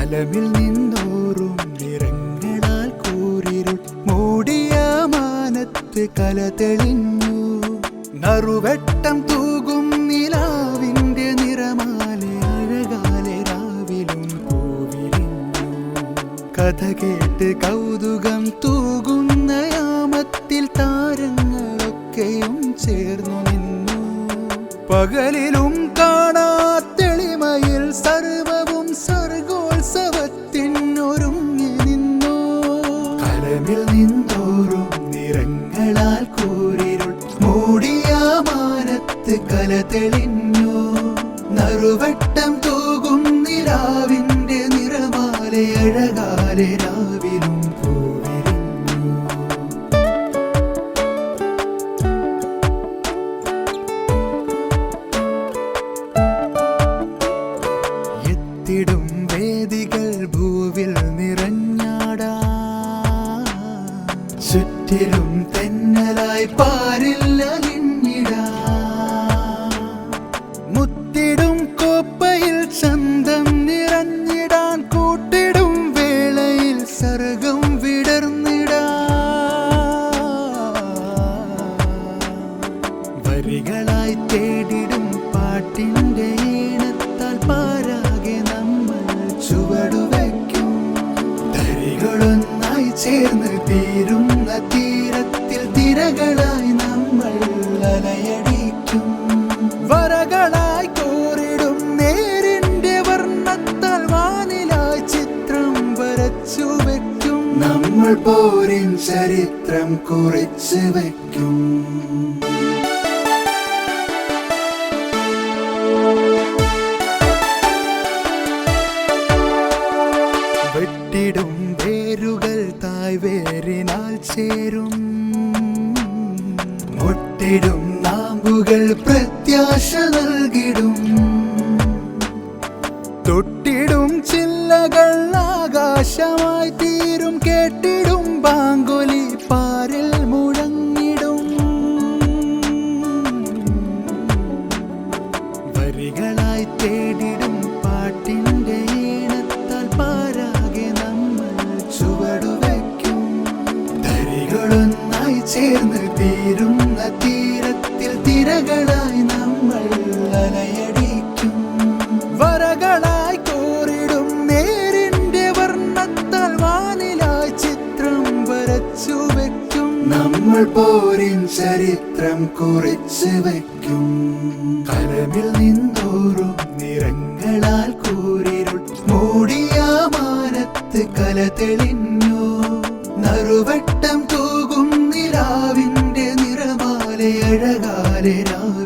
കലമിൽ നിന്നോറും നിറങ്ങളാൽ കൂരിരുൾ മൂടിയ മാനത്ത് കല തെളിഞ്ഞു. നറുവെട്ടം തൂകും നിലാവിന്റെ നിറമാലെ അഴകാലെ രാവിലും പൂവിരിഞ്ഞു. കഥ കേട്ട് കൗതുകം തൂകുന്ന യാമത്തിൽ താരങ്ങളൊക്കെയും ചേർന്നു നിന്നു. പകലിലും കാണാത്തെളിമയിൽ സർവവും സ്വർഗോത്സവത്തിനൊരുങ്ങി നിന്നു. കലമിൽ നിന്നോറും നിറങ്ങളാൽ കൂരിരുൾ മൂടിയ മാനത്ത് കല തെളിഞ്ഞു. നറുവട്ടം തൂകും നിലാവിന്റെ നിറമാലെ അഴകാലെ രാവിലും പൂവിരിഞ്ഞു. എത്തിടും വേദികൾ ഭൂവിൽ നിറഞ്ഞാടാ. ചുറ്റിലും തെന്നലായി പാരില്ല നിന്നിടാ. മുത്തിടും കോപ്പയിൽ ചന്തം നിറഞ്ഞിടാൻ കൂട്ടിടും വേളയിൽ സർഗം വിടർന്നിടാ. വരികളായി തേടിടും പാട്ടിന്റെ ഈണത്താൽ പാരാകെ നമ്മൾ ചുവടുവയ്ക്കും. തരികളൊന്നായി ചേർന്ന് തീരുന്ന തീരത്തിൽ തിരകളായി നമ്മൾ അലയടിക്കും. വരകളായി കോറിടും നേരിന്റെ വർണ്ണത്താൽ വാനിലായി ചിത്രം വരച്ചു വയ്ക്കും. നമ്മൾ പോരിൻ ചരിത്രം കുറിച്ച് വയ്ക്കും. വെട്ടിടും വേരുകൾ തായ് വേരിനാൽ ചേരും. മുട്ടിടും നാമ്പുകൾ പ്രത്യാശ നൽകിടും. തൊട്ടിടും ചില്ലകൾ ആകാശമായി തീരും. കേട്ടിടും ബാങ്കൊലി പാരിൽ മുഴങ്ങിടും. വരികളായി തേടിടും പാട്ടിന്റെ ഈണത്താൽ പാരാകെ നമ്മൾ ചുവടുവയ്ക്കും. തരികളൊന്നായി ചേർന്ന് തീരുന്ന തീരത്തിൽ തിരകളായി നമ്മൾ അലയടിക്കും. വരകളായി കോറിടും നേരിന്റെ വർണ്ണത്താൽ വാനിലായി ചിത്രം വരച്ചു വയ്ക്കും. നമ്മൾ പോരിൻ ചരിത്രം കുറിച്ച് വയ്ക്കും. കലമിൽ നിന്നോറും നിറങ്ങളാൽ കൂരിരുൾ മൂടിയ മാനത്ത് കല തെളിഞ്ഞു. നറുവട്ടം തൂകും നിലാവിന്റെ നിറമാലെ അഴകാലെ രാവിലും